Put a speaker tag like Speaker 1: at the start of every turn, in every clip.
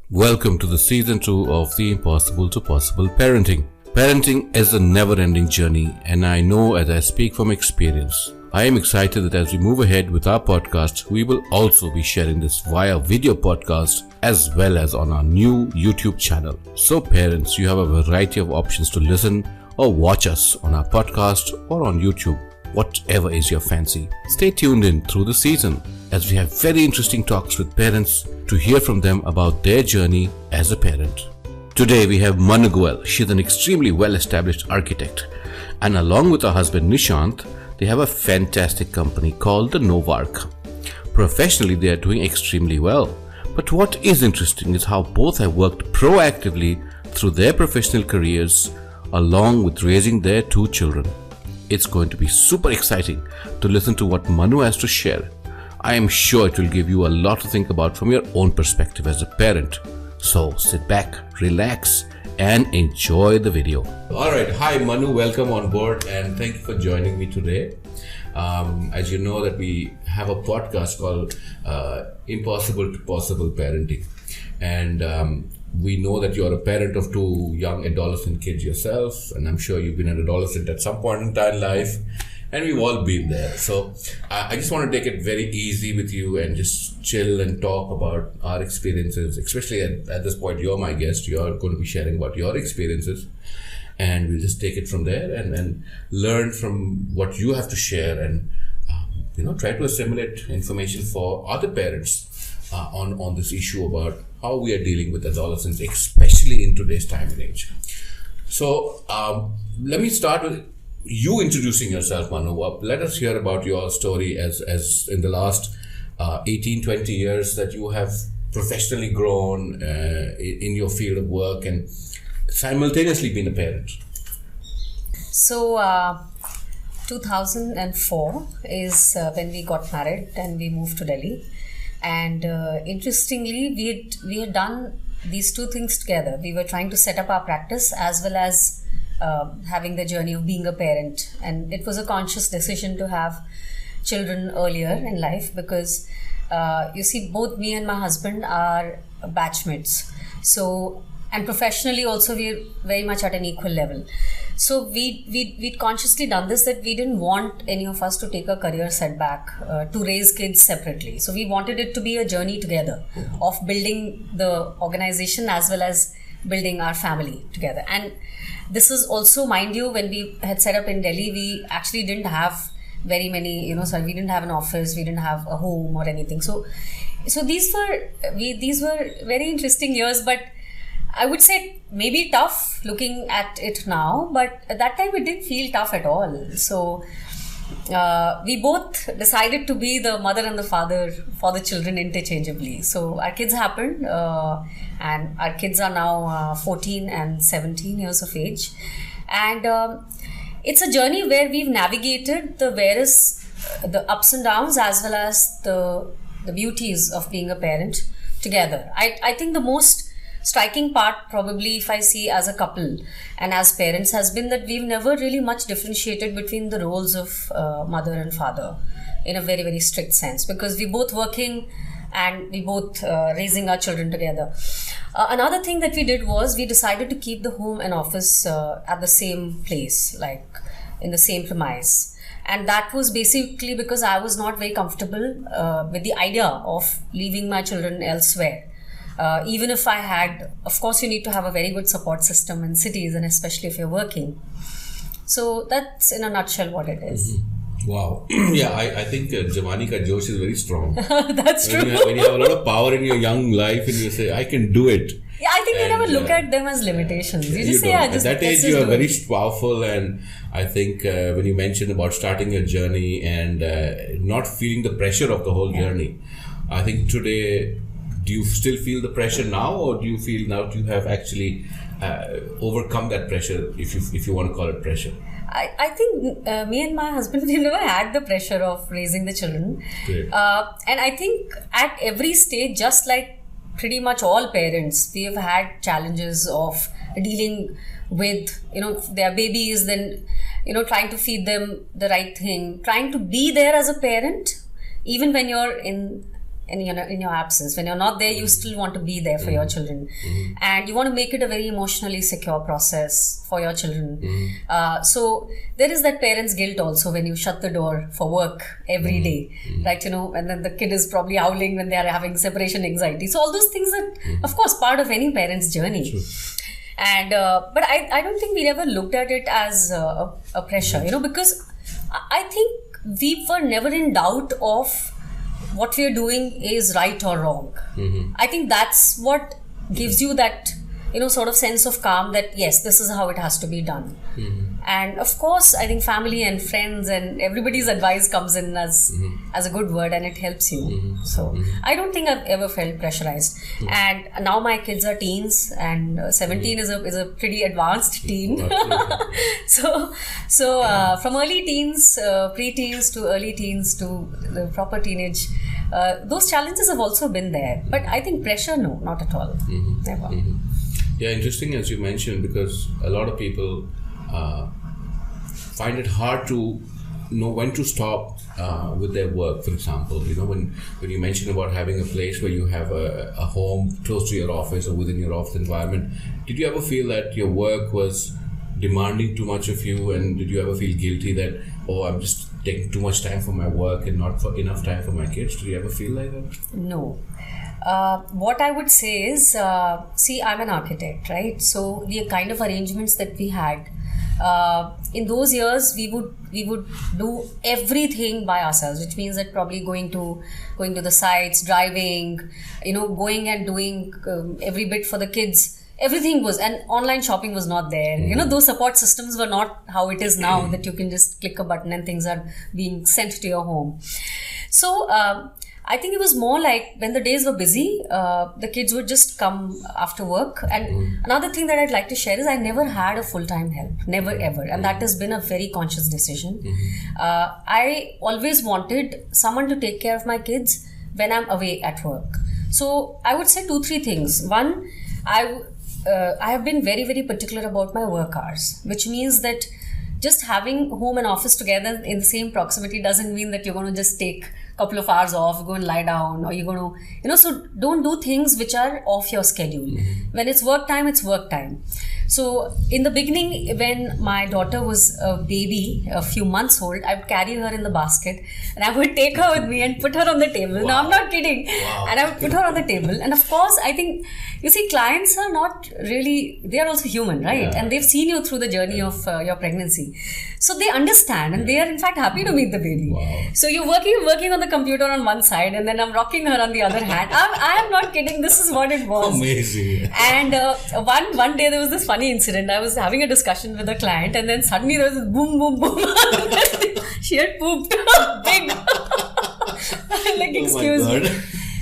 Speaker 1: Welcome to the season 2 of the Impossible to Possible Parenting. Parenting is a never-ending journey, and I know as I speak from experience. I am excited that as we move ahead with our podcast, we will also be sharing this via video podcast as well as on our new YouTube channel. So parents, you have a variety of options to listen or watch us on our podcast or on YouTube, whatever is your fancy. Stay tuned in through the season as we have very interesting talks with parents to hear from them about their journey as a parent. Today we have Manu Goel. She's an extremely well-established architect, and along with her husband Nishant, they have a fantastic company called the Novark. Professionally, they are doing extremely well. But what is interesting is how both have worked proactively through their professional careers along with raising their 2 children. It's going to be super exciting to listen to what Manu has to share. I am sure it will give you a lot to think about from your own perspective as a parent. So sit back, relax, and enjoy the video. Alright, hi Manu, welcome on board and thank you for joining me today. As you know that we have a podcast called Impossible to Possible Parenting, and we know that you're a parent of 2 young adolescent kids yourself, and I'm sure you've been an adolescent at some point in time in life, and we've all been there. So I just want to take it very easy with you and just chill and talk about our experiences, especially at this point. You're my guest, you're going to be sharing about your experiences, and we'll just take it from there and learn from what you have to share and try to assimilate information for other parents on this issue about how we are dealing with adolescents, especially in today's time and age. So let me start with you introducing yourself, Manu. Let us hear about your story as in the last 18-20 years that you have professionally grown in your field of work and simultaneously been a parent.
Speaker 2: So 2004 is when we got married and we moved to Delhi. And interestingly, we had done these 2 things together. We were trying to set up our practice as well as having the journey of being a parent. And it was a conscious decision to have children earlier in life because you see, both me and my husband are batchmates. So, and professionally also we're very much at an equal level. So we'd consciously done this, that we didn't want any of us to take a career setback to raise kids separately. So we wanted it to be a journey together of building the organization as well as building our family together. And this is also, mind you, when we had set up in Delhi, we actually didn't have very many, we didn't have an office, we didn't have a home or anything. So these were very interesting years, but I would say maybe tough looking at it now, but at that time it didn't feel tough at all. So we both decided to be the mother and the father for the children interchangeably. So our kids happened, and our kids are now 14 and 17 years of age. And it's a journey where we've navigated the ups and downs as well as the beauties of being a parent together. I think the most striking part, probably if I see as a couple and as parents, has been that we've never really much differentiated between the roles of mother and father in a very, very strict sense, because we're both working and we both raising our children together. Another thing that we did was we decided to keep the home and office at the same place, like in the same premise. And that was basically because I was not very comfortable with the idea of leaving my children elsewhere. Even if I had, of course, you need to have a very good support system in cities, and especially if you're working. So that's in a nutshell what it is.
Speaker 1: Mm-hmm. Wow. Yeah, I think Jamani ka Josh is very strong.
Speaker 2: That's true.
Speaker 1: When you have a lot of power in your young life and you say, I can do it.
Speaker 2: Yeah, I think you never look at them as limitations. You just say,
Speaker 1: at that age, you are very powerful. And I think when you mentioned about starting your journey and not feeling the pressure of the whole journey, I think today, do you still feel the pressure now, or do you feel now you have actually overcome that pressure, if you want to call it pressure?
Speaker 2: I think me and my husband, we never had the pressure of raising the children. And I think at every stage, just like pretty much all parents, we have had challenges of dealing with, their babies, then, trying to feed them the right thing, trying to be there as a parent, even when you're in in your absence. When you're not there, you still want to be there for your children, and you want to make it a very emotionally secure process for your children. So there is that parent's guilt also when you shut the door for work every day, right? And then the kid is probably howling when they are having separation anxiety. So all those things are, of course, part of any parent's journey. True. And but I don't think we ever looked at it as a pressure, because I think we were never in doubt of what we are doing is right or wrong. I think that's what gives you that sort of sense of calm that yes, this is how it has to be done. And of course, I think family and friends and everybody's advice comes in as a good word, and it helps you. So I don't think I've ever felt pressurized. And now my kids are teens, and 17 is a pretty advanced teen. So from early teens, pre-teens to early teens to the proper teenage, those challenges have also been there. But I think pressure, no, not at all. Never.
Speaker 1: Yeah, interesting as you mentioned, because a lot of people find it hard to know when to stop with their work, for example. When you mentioned about having a place where you have a home close to your office or within your office environment, did you ever feel that your work was demanding too much of you, and did you ever feel guilty that, I'm just taking too much time for my work and not for enough time for my kids? Did you ever feel like that?
Speaker 2: No. What I would say is, see, I'm an architect, right? So the kind of arrangements that we had, in those years, we would do everything by ourselves, which means that probably going to the sites, driving, going and doing every bit for the kids. Everything was, and online shopping was not there. Those support systems were not how it is now, that you can just click a button and things are being sent to your home. So I think it was more like when the days were busy, the kids would just come after work. And another thing that I'd like to share is I never had a full-time help, never ever. And that has been a very conscious decision. I always wanted someone to take care of my kids when I'm away at work. So I would say 2-3 things. One, I have been very, very particular about my work hours, which means that just having home and office together in the same proximity doesn't mean that you're going to just take a couple of hours off, go and lie down, or you're going to, so don't do things which are off your schedule. When it's work time, it's work time. So in the beginning, when my daughter was a baby, a few months old, I would carry her in the basket and I would take her with me and put her on the table. Wow. No, I'm not kidding. Wow. And I would put her on the table. And of course, I think, you see, clients are not really, they are also human, right? Yeah. And they've seen you through the journey of your pregnancy. So they understand, and they are in fact happy to meet the baby. Wow. So you're working on the computer on one side, and then I'm rocking her on the other hand. I am not kidding. This is what it was.
Speaker 1: Amazing.
Speaker 2: And one day there was this funny incident. I was having a discussion with a client, and then suddenly there was this boom, boom, boom. She had pooped. Big. Like, excuse me.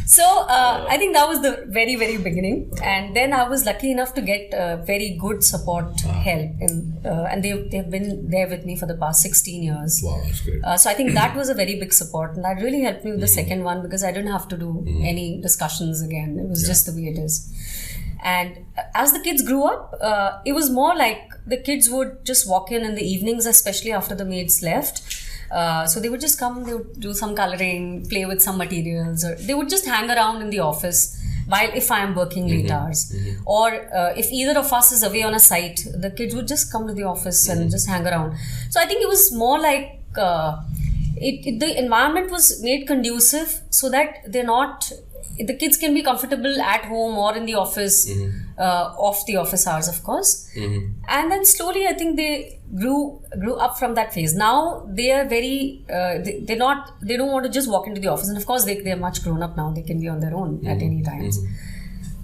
Speaker 2: So I think that was the very, very beginning. And then I was lucky enough to get very good support help. And they've been there with me for the past 16 years.
Speaker 1: Wow, that's great.
Speaker 2: So I think that was a very big support. And that really helped me with the second one, because I didn't have to do any discussions again. It was just the way it is. And as the kids grew up, it was more like the kids would just walk in the evenings, especially after the maids left. So they would just come, they would do some coloring, play with some materials, or they would just hang around in the office while if I am working late hours. Or if either of us is away on a site, the kids would just come to the office and just hang around. So I think it was more like the environment was made conducive so that the kids can be comfortable at home or in the office, off the office hours, of course. And then slowly, I think they grew up from that phase. Now they are very, they don't want to just walk into the office. And of course, they're much grown up now. They can be on their own at any times.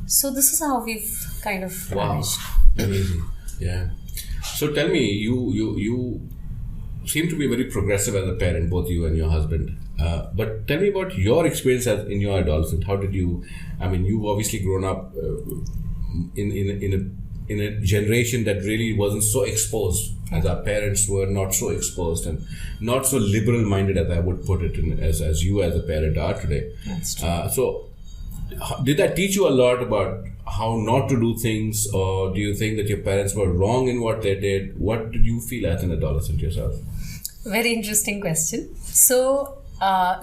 Speaker 2: So this is how we've kind of managed.
Speaker 1: Amazing. Yeah. So tell me, you seem to be very progressive as a parent, both you and your husband. But tell me about your experience in your adolescence. How did you? I mean, you've obviously grown up in a generation that really wasn't so exposed, as our parents were not so exposed and not so liberal-minded, as I would put it, as you as a parent are today.
Speaker 2: That's true.
Speaker 1: So, did that teach you a lot about how not to do things, or do you think that your parents were wrong in what they did? What did you feel as an adolescent yourself?
Speaker 2: Very interesting question. So,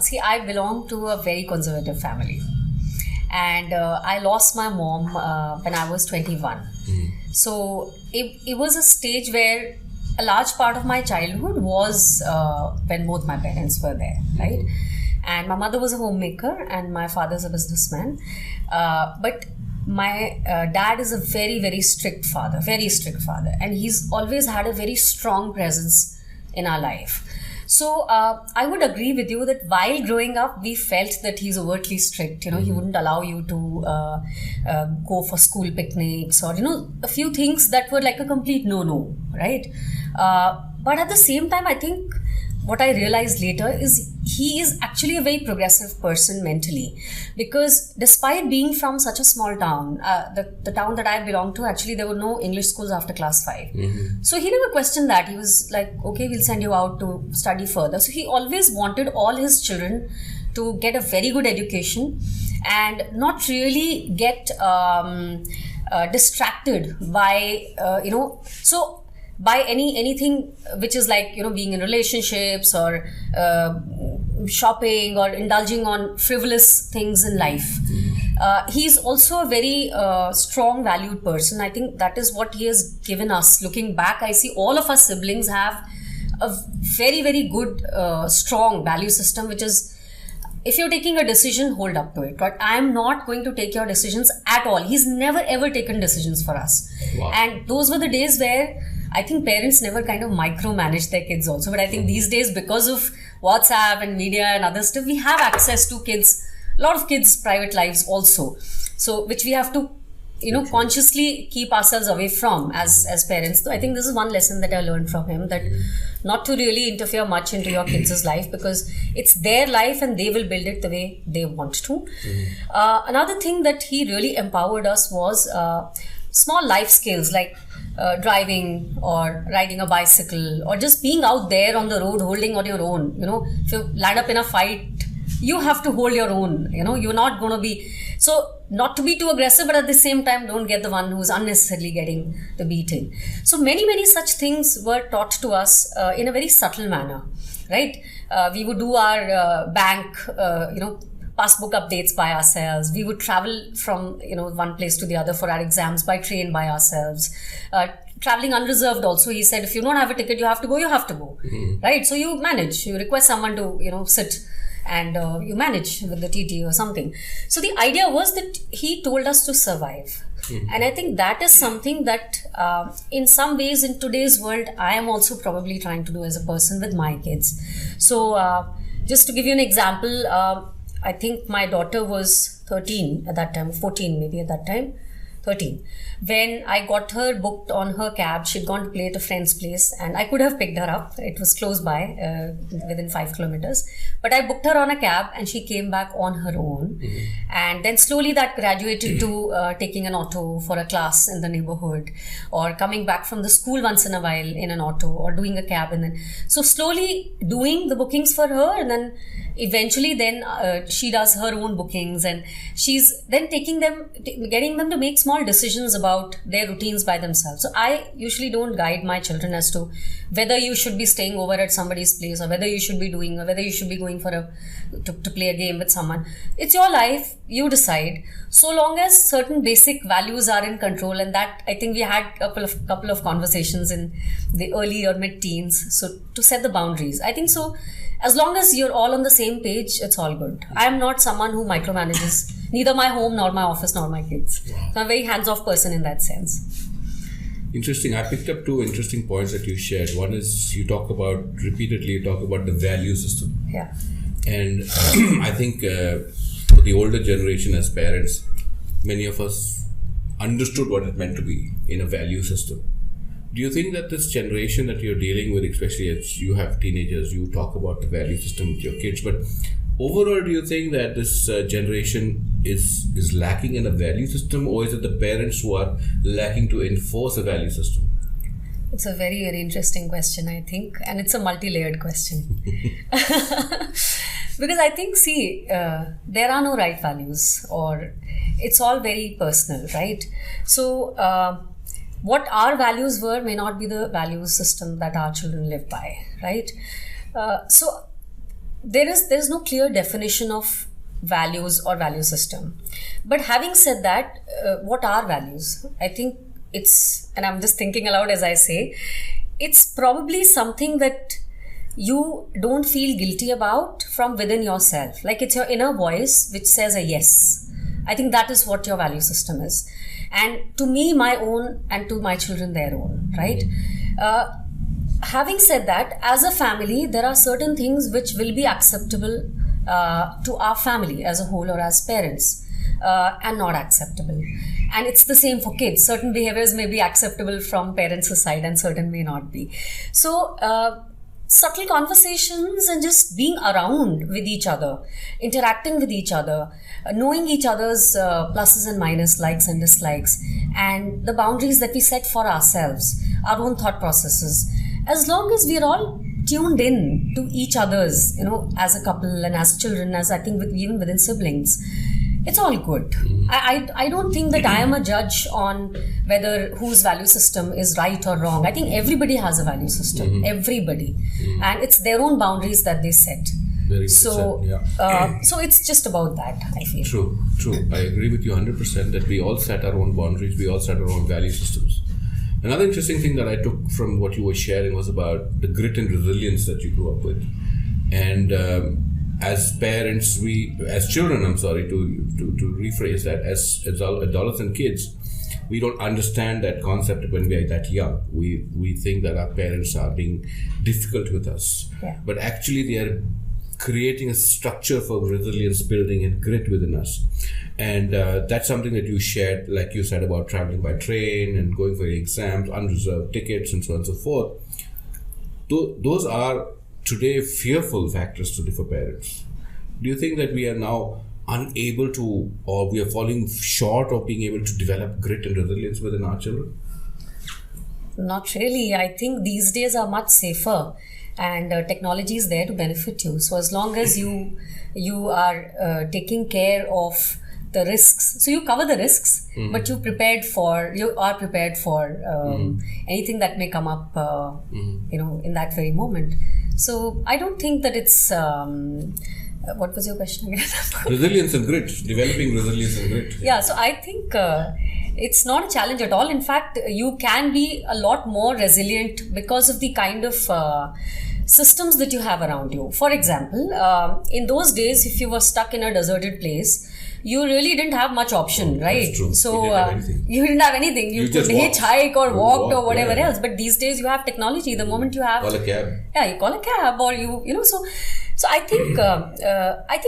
Speaker 2: See, I belong to a very conservative family. And I lost my mom when I was 21. So it was a stage where a large part of my childhood was when both my parents were there, right? And my mother was a homemaker and my father's a businessman. But my dad is a very, very strict father. And he's always had a very strong presence in our life. So I would agree with you that while growing up, we felt that he's overtly strict. You know, he wouldn't allow you to go for school picnics or, a few things that were like a complete no-no, right? But at the same time, I think what I realized later is he is actually a very progressive person mentally, because despite being from such a small town, the town that I belong to, actually there were no English schools after class 5. So he never questioned that. He was like, okay, we'll send you out to study further. So he always wanted all his children to get a very good education and not really get distracted by, so by anything which is like, being in relationships or shopping or indulging on frivolous things in life. He's also a very strong, valued person. I think that is what he has given us. Looking back, I see all of our siblings have a very, very good, strong value system, which is, if you're taking a decision, hold up to it. But I'm not going to take your decisions at all. He's never ever taken decisions for us. Wow. And those were the days where I think parents never kind of micromanage their kids also. But I think these days, because of WhatsApp and media and other stuff, we have access to a lot of kids' private lives also. So, which we have to, consciously keep ourselves away from as parents. So I think this is one lesson that I learned from him, that not to really interfere much into your kids' life, because it's their life and they will build it the way they want to. Another thing that he really empowered us was small life skills like driving or riding a bicycle or just being out there on the road holding on your own. If you land up in a fight, you have to hold your own. You're not going to be, so not to be too aggressive, but at the same time, don't get the one who's unnecessarily getting the beating. So many such things were taught to us in a very subtle manner, right? We would do our bank, passbook updates by ourselves. We would travel from, one place to the other for our exams by train by ourselves. Traveling unreserved also, he said, if you don't have a ticket, you have to go, right? So you manage, you request someone to, sit and you manage with the TT or something. So the idea was that he told us to survive. And I think that is something that in some ways in today's world, I am also probably trying to do as a person with my kids. So just to give you an example, I think my daughter was 13 at that time, 14 maybe at that time, 13. When I got her booked on her cab, she'd gone to play at a friend's place and I could have picked her up. It was close by, within 5 kilometers. But I booked her on a cab and she came back on her own. And then slowly that graduated to taking an auto for a class in the neighborhood, or coming back from the school once in a while in an auto, or doing a cab. And then, so slowly doing the bookings for her, and then eventually then she does her own bookings, and she's then getting them to make small decisions about their routines by themselves. So I usually don't guide my children as to whether you should be staying over at somebody's place, or whether you should be going for to play a game with someone. It's your life, you decide, so long as certain basic values are in control. And that, I think we had a couple of conversations in the early or mid-teens, so to set the boundaries. I think so, as long as you're all on the same page, it's all good. I am not someone who micromanages neither my home nor my office nor my kids. So I'm a very hands-off person in that sense.
Speaker 1: Interesting. I picked up 2 interesting points that you shared. One is you talk about the value system.
Speaker 2: Yeah.
Speaker 1: And I think for the older generation as parents, many of us understood what it meant to be in a value system. Do you think that this generation that you're dealing with, especially as you have teenagers, you talk about the value system with your kids, but overall, do you think that this generation is lacking in a value system, or is it the parents who are lacking to enforce a value system?
Speaker 2: It's a very, very interesting question, I think, and it's a multi-layered question. Because I think, there are no right values, or it's all very personal, right? So, what our values were may not be the value system that our children live by, right? So there's no clear definition of values or value system. But having said that, what are values? I think it's, and I'm just thinking aloud as I say, it's probably something that you don't feel guilty about from within yourself. Like it's your inner voice which says a yes. I think that is what your value system is. And to me, my own, and to my children, their own, right? Having said that, as a family, there are certain things which will be acceptable to our family as a whole or as parents, and not acceptable. And it's the same for kids. Certain behaviors may be acceptable from parents' side and certain may not be. So, subtle conversations and just being around with each other, interacting with each other, knowing each other's pluses and minus, likes and dislikes, and the boundaries that we set for ourselves, our own thought processes. As long as we're all tuned in to each other's, as a couple and as children, as I think even within siblings, it's all good. I don't think that I am a judge on whether whose value system is right or wrong. I think everybody has a value system, everybody. And it's their own boundaries that they set.
Speaker 1: Very so, said, yeah.
Speaker 2: So it's just about that, I feel.
Speaker 1: True. I agree with you 100% that we all set our own boundaries, we all set our own value systems. Another interesting thing that I took from what you were sharing was about the grit and resilience that you grew up with. And as parents, as children, I'm sorry to rephrase that, as adolescent kids, we don't understand that concept when we are that young. We think that our parents are being difficult with us.
Speaker 2: Yeah.
Speaker 1: But actually they are creating a structure for resilience building and grit within us. And that's something that you shared, like you said, about traveling by train and going for exams, unreserved tickets, and so on and so forth. Those are today fearful factors today for parents. Do you think that we are now unable to, or we are falling short of being able to develop grit and resilience within our children?
Speaker 2: Not really. I think these days are much safer, and technology is there to benefit you. So as long as you are taking care of the risks, so you cover the risks, but you are prepared for anything that may come up, in that very moment. So I don't think that it's. What was your question again?
Speaker 1: Resilience and grit, developing resilience and grit.
Speaker 2: Yeah, so I think it's not a challenge at all. In fact, you can be a lot more resilient because of the kind of systems that you have around you. For example, in those days, if you were stuck in a deserted place, you really didn't have much option, right?
Speaker 1: That's true.
Speaker 2: So you didn't have anything. You could hitchhike or walked or whatever else. But these days you have technology. The moment you have,
Speaker 1: call a cab.
Speaker 2: Yeah, you call a cab, or So I think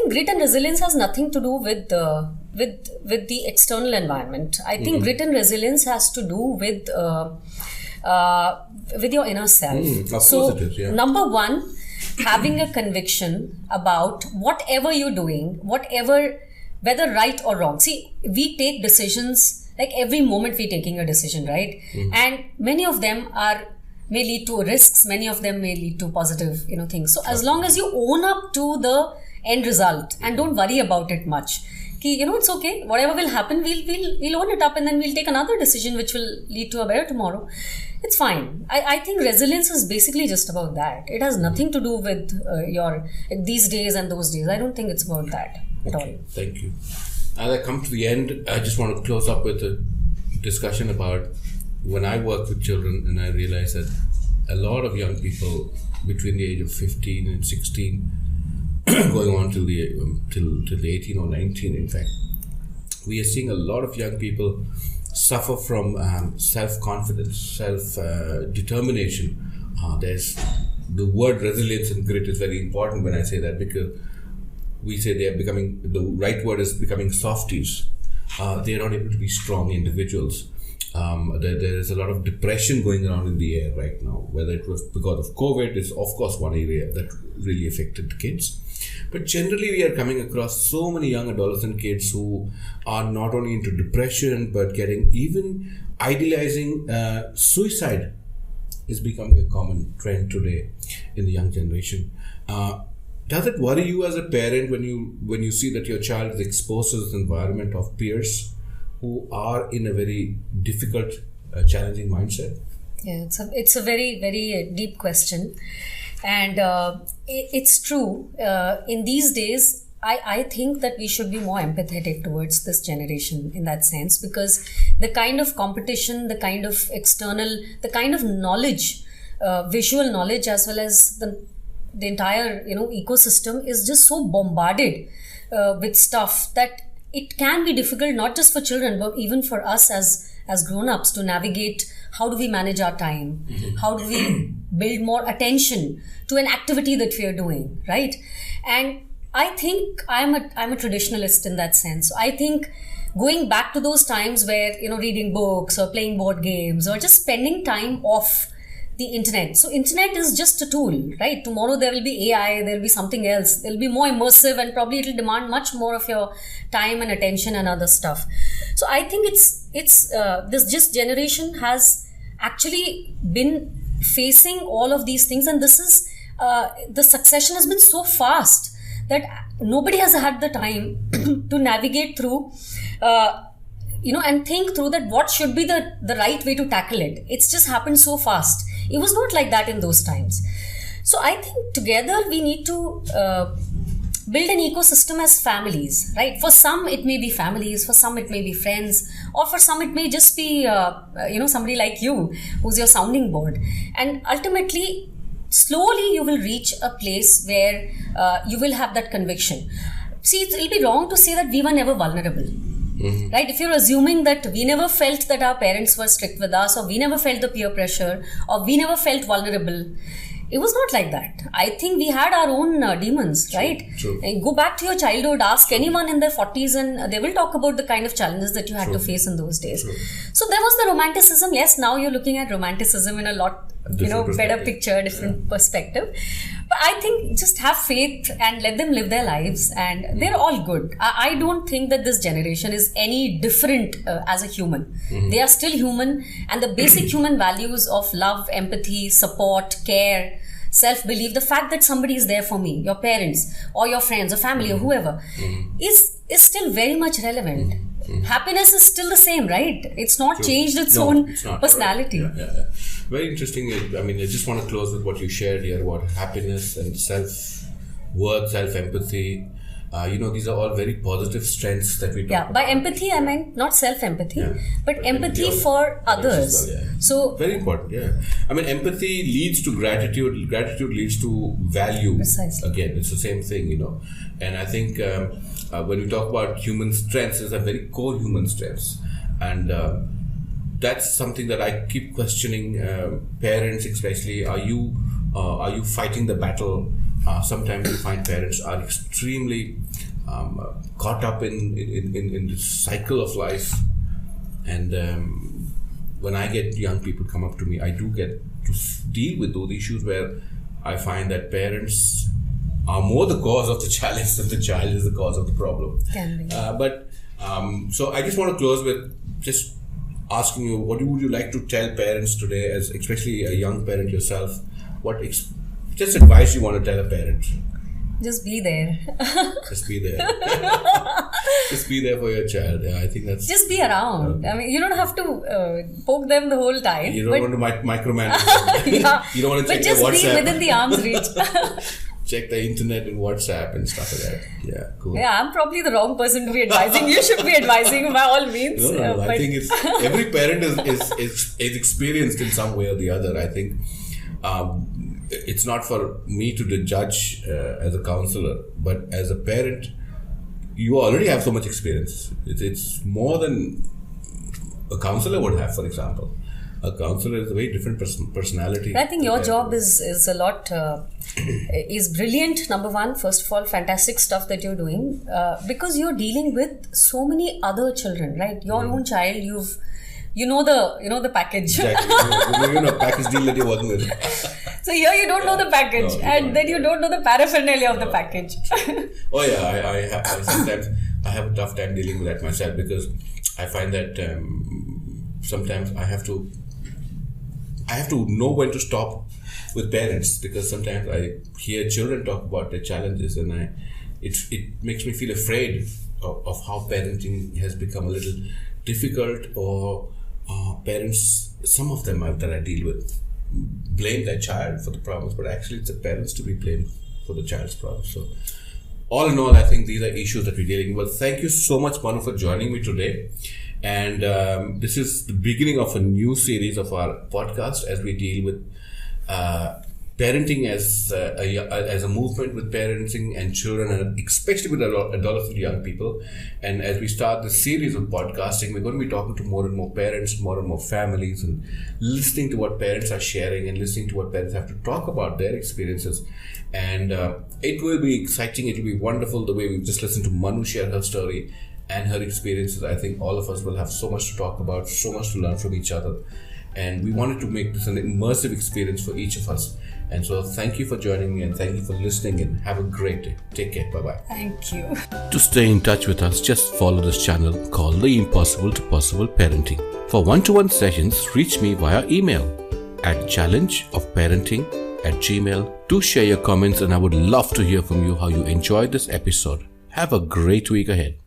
Speaker 2: grit and resilience has nothing to do with the external environment. I think grit and resilience has to do with your inner self.
Speaker 1: Of course it is, yeah.
Speaker 2: Number one, having a conviction about whatever you're doing, whether right or wrong. See, we take decisions, like every moment we're taking a decision, right? And many of them may lead to risks, many of them may lead to positive, things. So as long as you own up to the end result and don't worry about it much, it's okay, whatever will happen, we'll own it up, and then we'll take another decision which will lead to a better tomorrow. It's fine. I think resilience is basically just about that. It has nothing to do with these days and those days. I don't think it's about that at all.
Speaker 1: Thank you. As I come to the end, I just want to close up with a discussion about when I work with children, and I realize that a lot of young people between the age of 15 and 16, going on till the 18 or 19, in fact, we are seeing a lot of young people suffer from self-confidence, self-determination. There's the word resilience and grit is very important when I say that, because we say they are becoming, the right word is becoming softies. They are not able to be strong individuals. There is a lot of depression going around in the air right now, whether it was because of COVID is of course one area that really affected the kids. But generally we are coming across so many young adolescent kids who are not only into depression but getting even idealizing suicide is becoming a common trend today in the young generation. Does it worry you as a parent when you see that your child is exposed to this environment of peers who are in a very difficult, challenging mindset?
Speaker 2: Yeah, it's a very, very deep question. And it's true. In these days, I think that we should be more empathetic towards this generation in that sense, because the kind of competition, the kind of external, the kind of knowledge, visual knowledge, as well as the entire ecosystem is just so bombarded with stuff that it can be difficult, not just for children but even for us as grown-ups, to navigate. How do we manage our time? How do we build more attention to an activity that we are doing, right? And I think I'm a traditionalist in that sense. I think going back to those times where reading books or playing board games or just spending time off the internet. So internet is just a tool, right? Tomorrow there will be AI, there will be something else. There will be more immersive, and probably it will demand much more of your time and attention and other stuff. So I think it's this just generation has actually been facing all of these things, and this is the succession has been so fast that nobody has had the time to navigate through and think through that what should be the right way to tackle it. It's just happened so fast. It was not like that in those times. So I think together we need to build an ecosystem as families, right? For some it may be families, for some it may be friends, or for some it may just be somebody like you who's your sounding board. And ultimately, slowly you will reach a place where you will have that conviction. See, it'll be wrong to say that we were never vulnerable. Right? If you're assuming that we never felt that our parents were strict with us, or we never felt the peer pressure, or we never felt vulnerable, it was not like that. I think we had our own demons, right?
Speaker 1: True.
Speaker 2: And go back to your childhood, ask anyone in their 40s, and they will talk about the kind of challenges that you had to face in those days.
Speaker 1: True.
Speaker 2: So there was the romanticism. Yes, now you're looking at romanticism in a lot better picture, different perspective. But I think just have faith and let them live their lives, and they're all good. I don't think that this generation is any different as a human. They are still human, and the basic human values of love, empathy, support, care, self-belief, the fact that somebody is there for me, your parents or your friends or family or whoever, is still very much relevant. Happiness is still the same, right? It's not changed its own personality.
Speaker 1: Right. Yeah. Very interesting. I mean, I just want to close with what you shared here about happiness and self-worth, self-empathy. These are all very positive strengths that we talk about.
Speaker 2: By empathy, I meant not self-empathy, but empathy for others.
Speaker 1: Well,
Speaker 2: So
Speaker 1: very important, I mean, empathy leads to gratitude. Gratitude leads to value.
Speaker 2: Precisely.
Speaker 1: Again, it's the same thing, And I think when we talk about human strengths, it's a very core human strengths. And that's something that I keep questioning parents, especially. Are you fighting the battle? Sometimes you find parents are extremely caught up in this cycle of life, and when I get young people come up to me, I do get to deal with those issues where I find that parents are more the cause of the challenge than the child is the cause of the problem.
Speaker 2: Can be.
Speaker 1: So I just want to close with just asking you, what would you like to tell parents today, as especially a young parent yourself? Just advice you want to tell a parent?
Speaker 2: Just be there.
Speaker 1: Just be there. Just be there for your child. I think that's...
Speaker 2: Just be around. I mean, you don't have to poke them the whole time.
Speaker 1: You don't want to micromanage them. You don't want to check their WhatsApp.
Speaker 2: But just be within the arm's reach.
Speaker 1: Check the internet and WhatsApp and stuff like that. Yeah, cool.
Speaker 2: Yeah, I'm probably the wrong person to be advising. You should be advising by all means.
Speaker 1: No, I think every parent is experienced in some way or the other. I think it's not for me to judge as a counselor, but as a parent, you already have so much experience. It's more than a counselor would have, for example. A counselor is a very different personality.
Speaker 2: I think your job is a lot, is brilliant, number one. First of all, fantastic stuff that you're doing, because you're dealing with so many other children, right? Your own child, you know the package.
Speaker 1: Exactly. You know package deal that you're working with.
Speaker 2: So here you don't know the package, and then you don't know the paraphernalia of the package.
Speaker 1: Oh yeah, I sometimes I have a tough time dealing with that myself, because I find that sometimes I have to know when to stop with parents, because sometimes I hear children talk about their challenges, and it makes me feel afraid of how parenting has become a little difficult, or parents, some of them that I deal with, blame their child for the problems, but actually it's the parents to be blamed for the child's problems. So all in all, I think these are issues that we're dealing with. Thank you so much, Manu, for joining me today. And this is the beginning of a new series of our podcast as we deal with parenting as a movement with parenting and children, and especially with adolescent young people. And as we start this series of podcasting, we're going to be talking to more and more parents, more and more families, and listening to what parents are sharing and listening to what parents have to talk about their experiences. And it will be exciting. It will be wonderful the way we've just listened to Manu share her story and her experiences. I think all of us will have so much to talk about, so much to learn from each other. And we wanted to make this an immersive experience for each of us. And so thank you for joining me, and thank you for listening, and have a great day. Take care. Bye-bye.
Speaker 2: Thank you.
Speaker 1: To stay in touch with us, just follow this channel called The Impossible to Possible Parenting. For one-to-one sessions, reach me via email at challengeofparenting@gmail.com. Do share your comments, and I would love to hear from you how you enjoyed this episode. Have a great week ahead.